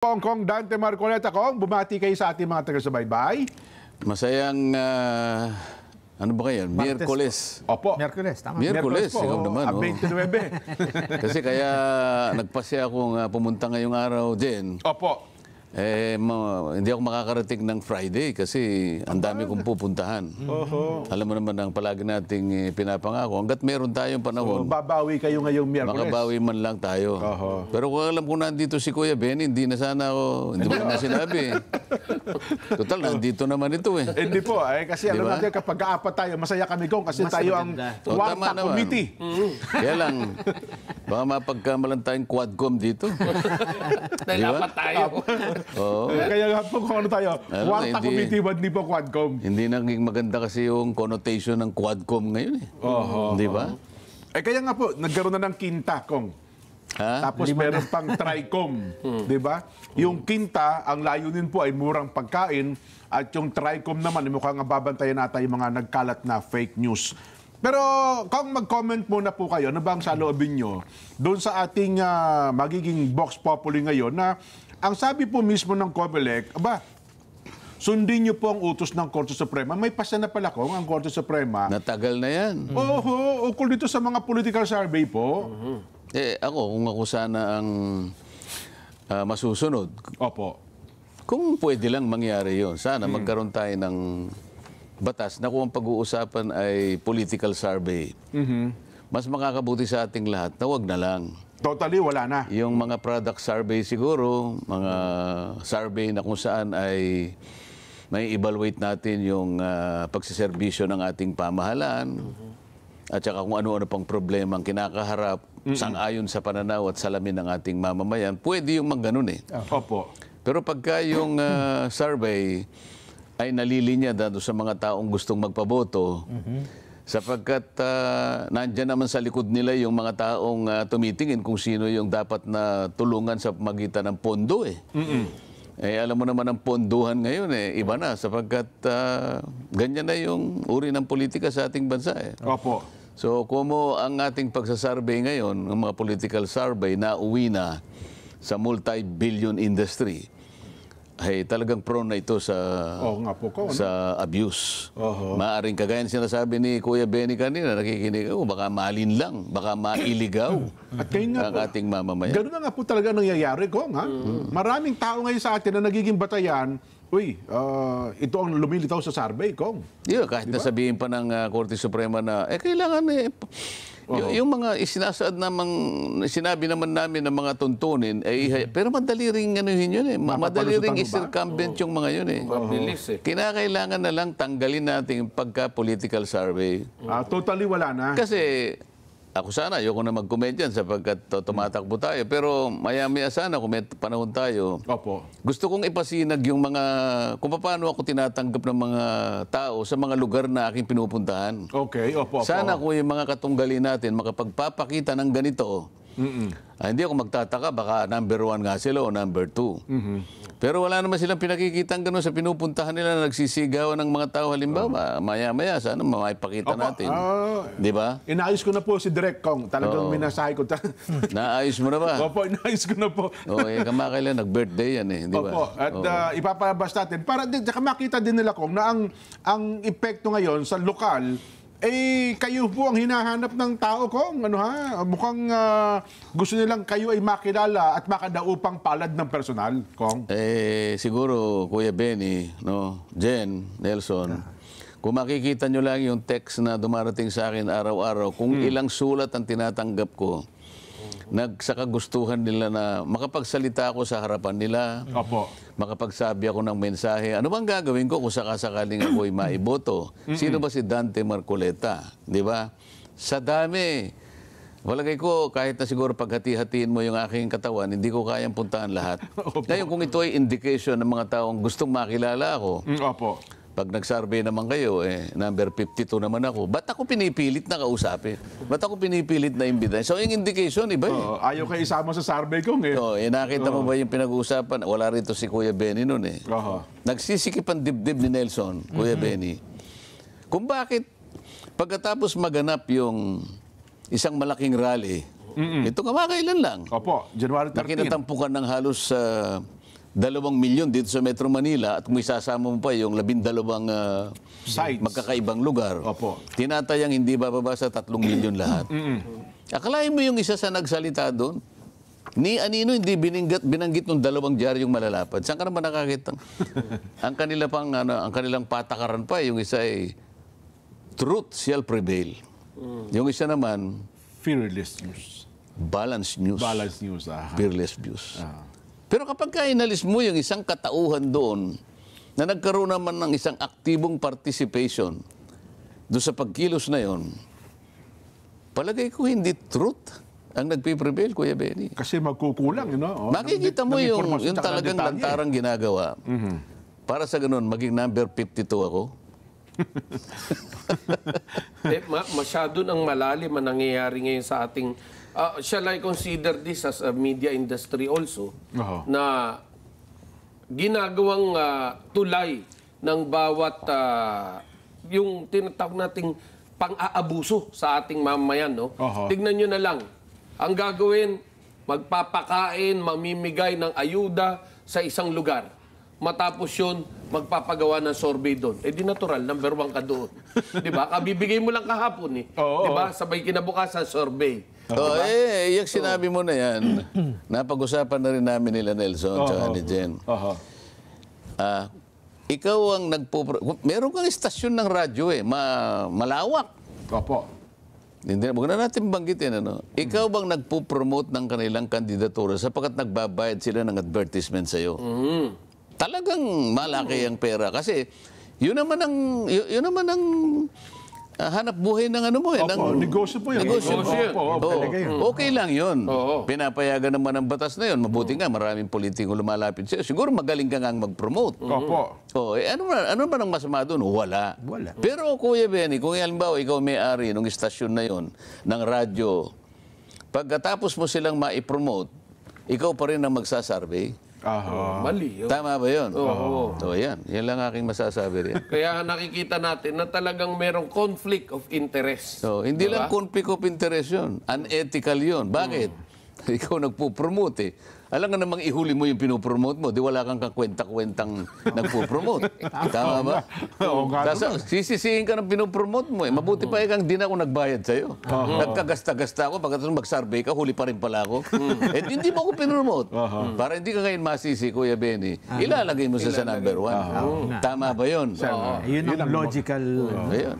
Kong Dante Marcoleta, Kong, bumati kayo sa ating mga taga-subaybay. Masayang, ano ba kayo? Miyerkules. Opo. Miyerkules, tama. Miyerkules, po, ikaw naman. 29. Kasi kaya nagpasya akong pumunta ngayong araw din. Opo. Hindi ako makakarating ng Friday kasi ang dami kong pupuntahan. Alam mo naman ang palagi nating pinapangako. Hanggat meron tayong panahon, Babawi kayo ngayong Miyerkules. makabawi man lang tayo. Pero kung alam ko nandito si Kuya Benny, hindi na sana ako, hindi mo na sinabi. Total, nandito naman ito eh. Hindi po, kasi alam natin kapag kaapat tayo, masaya kami Kong kasi Mas tayo maganda. ang Warta Committee. Kaya lang, baka mapagkamalan tayong quadcom dito. Dahil apat tayo. Oo. Kaya nga po kung ano tayo, Warta hindi- Committee, hindi po Quadcom. Hindi naging maganda kasi yung connotation ng quadcom ngayon eh. Di ba? Kaya nga po, nagkaroon na ng kinta, Kong. Ha? Tapos meron pang TRICOM, di ba? Yung kinta, ang layunin po ay murang pagkain at yung TRICOM naman, mukhang babantayan natin yung mga nagkalat na fake news. Pero kung mag-comment muna po kayo, ano ba ang saloobin nyo doon sa ating magiging Vox Populi ngayon na ang sabi po mismo ng COMELEC, sundin nyo po ang utos ng Korte Suprema. May pasa na pala Kong ang Korte Suprema. Natagal na yan. Ukol dito sa mga political survey po. Kung ako sana ang masusunod, Opo. kung pwede lang mangyari yon, sana magkaroon tayo ng batas na kung ang pag-uusapan ay political survey. Mas makakabuti sa ating lahat na wag na lang. Totally, wala na. Yung mga product survey siguro, mga survey na kung saan ay may evaluate natin yung pagsiservisyo ng ating pamahalaan at saka kung ano-ano pang problema ang kinakaharap sang-ayon sa pananaw at salamin ng ating mamamayan, pwede yung mga ganun eh. Opo. Pero pagka yung survey ay nalilinya doon sa mga taong gustong magpaboto, sapagkat nandyan naman sa likod nila yung mga taong tumitingin kung sino yung dapat na tulungan sa magitan ng pondo eh. Alam mo naman ang ponduhan ngayon iba na sapagkat ganyan na yung uri ng politika sa ating bansa eh. Opo. So kung ang ating pagsasarvey ngayon, ng mga political survey na uwi na sa multi-billion industry, ay talagang prone na ito sa nga po ko. sa abuse. Maaring kagaya ng sinasabi ni Kuya Benny kanina, nakikinig ako, baka malin lang, baka mailigaw At kayo nga ang po, ating mamamayan. ganun na nga po talaga nangyayari Kong. Maraming tao ngayon sa atin na nagiging batayan, ito ang lumilitaw sa survey Kong. Kahit nasabihin pa ng Korte Suprema na, kailangan yung mga isinasaad namang, sinabi naman namin ng mga tuntunin, pero madali ring yun madali ring i-circumvent yung mga yun Mabilis eh. Kinakailangan na lang tanggalin natin yung pagka-political survey. Totally wala na. Kasi ako sana, ayoko na mag-comment dyan sapagkat tumatakbo tayo. Pero maya-maya sana, kung may panahon tayo, Opo. gusto kong ipasinag yung mga, kung paano ako tinatanggap ng mga tao sa mga lugar na aking pinupuntahan. Okay, opo. Sana kung yung mga katunggali natin makapagpapakita ng ganito, hindi ako magtataka, baka number 1 nga sila o number 2. Pero wala naman silang pinakikitang gano'n sa pinupuntahan nila na nagsisigawan ng mga tao. Halimbawa, maya-maya, sana maipakita natin. Di ba? Inayos ko na po si Direk Kong. Talagang minasahe ko. Naayos mo na ba? Opo, inayos ko na po. Kamakailan, nag-birthday yan di ba? Opo. At ipapalabas natin. Para saka makita din nila Kong na ang epekto ngayon sa lokal, kayo po ang hinahanap ng tao Kong. Mukhang gusto nilang kayo ay makilala at makadaupang palad ng personal, Kong. Siguro, Kuya Benny, Jen, Nelson, kung makikita nyo lang yung text na dumarating sa akin araw-araw, kung ilang sulat ang tinatanggap ko, sa kagustuhan nila na makapagsalita ako sa harapan nila, Opo. makapagsabi ako ng mensahe. Ano bang gagawin ko kung sakasakaling ako'y maiboto? Sino ba si Dante Marcoleta? Di ba? Sa dami. Walagay ko, kahit na siguro paghati-hatiin mo yung aking katawan, hindi ko kayang puntahan lahat. Ngayon, kung ito ay indication ng mga taong gustong makilala ako, Opo. pag nag-survey naman kayo, number 52 naman ako, ba't ako pinipilit na kausapin? Ba't ako pinipilit na imbitahin? So, yung indication, iba Ayaw kayo isama sa survey Kong nakita mo ba yung pinag-uusapan? Wala rito si Kuya Benny nun Nagsisikip ang dibdib ni Nelson, Kuya Benny. Kung bakit pagkatapos maganap yung isang malaking rally, ito kamakailan lang. Opo, January 13. Nakinatampukan ng halos 2 milyon dito sa Metro Manila at kung isasama mo pa yung 12 Sites. magkakaibang lugar, Opo. tinatayang hindi bababa sa 3 milyon lahat. Akalain mo yung isa sa nagsalita doon, ni Anino hindi binanggit ng 2 dyaryong malalapad. Saan ka naman nakakita? Ang kanilang patakaran pa, yung isa ay truth shall prevail. Yung isa naman, Fearless news. balance news. Balance news. Fearless views. Pero kapag inalis mo yung isang katauhan doon na nagkaroon naman ng isang aktibong participation doon sa pagkilos na yon, palagay ko hindi truth ang nagpiprevail, Kuya Benny. Kasi magkukulang, Makikita mo yung impormasyon tsaka talagang detalye. lantarang ginagawa. Para sa ganun, maging number 52 ako. Masyado nang malalim ang nangyayari ngayon sa ating... shall I consider this as a media industry also? Oho. Na ginagawang tulay ng bawat yung tinatawag nating pang-aabuso sa ating mamamayan. No? Oho. Tignan nyo na lang. Ang gagawin, magpapakain, mamimigay ng ayuda sa isang lugar. Matapos yun, magpapagawa ng survey doon. Eh di natural, number 1 ka doon. Di ba? Kabibigay mo lang kahapon eh. Oo. Di ba? Sabay kinabukasan, survey. Yung sinabi mo na yan, napag-usapan na rin namin nila Nelson at ni Jen. Oho. Ikaw ang meron kang istasyon ng radyo malawak. Opo. Hindi, huwag na natin banggitin, Ikaw bang nagpo-promote ng kanilang kandidatura sapagkat nagbabayad sila ng advertisement sa'yo? Talagang malaki ang pera. Kasi yun naman ang hanap buhay ng Opo, negosyo po yun. Negosyo. Opo, talaga yun. Okay lang yun. Oo. Pinapayagan naman ang batas na yun. Mabuti nga, maraming politiko lumalapit sa'yo. Siguro magaling ka nga mag-promote. Opo. Ano ba ang masama doon? Wala. Pero Kuya Benny, kung halimbawa ikaw may-ari ng istasyon na yon ng radyo, pagkatapos mo silang ma-promote, ikaw pa rin ang magsasurvey. Mali. Yun. Tama ba yun? Oo. Yan. Yan lang aking masasabi rin. Kaya nakikita natin na talagang merong conflict of interest. Hindi Diba? lang conflict of interest yun. Unethical yun. Bakit? Ikaw nagpo-promote eh. Alam nga namang ihuli mo yung pinopromote mo, di wala kang kakwenta-kwentang nagpo-promote. Tama ba? Oo nga Tapos sisisihin ka ng pinopromote mo eh. Mabuti pa ikang di na ako nagbayad sa'yo. Nagkagasta-gasta ako, pagkatapos mag-survey ka, huli pa rin pala ako. Eh hindi mo ako pinopromote. Para hindi ka ngayon masisi, Kuya Benny, ilalagay mo sa number 1. Tama ba yun? Yun ang logical. Ayun.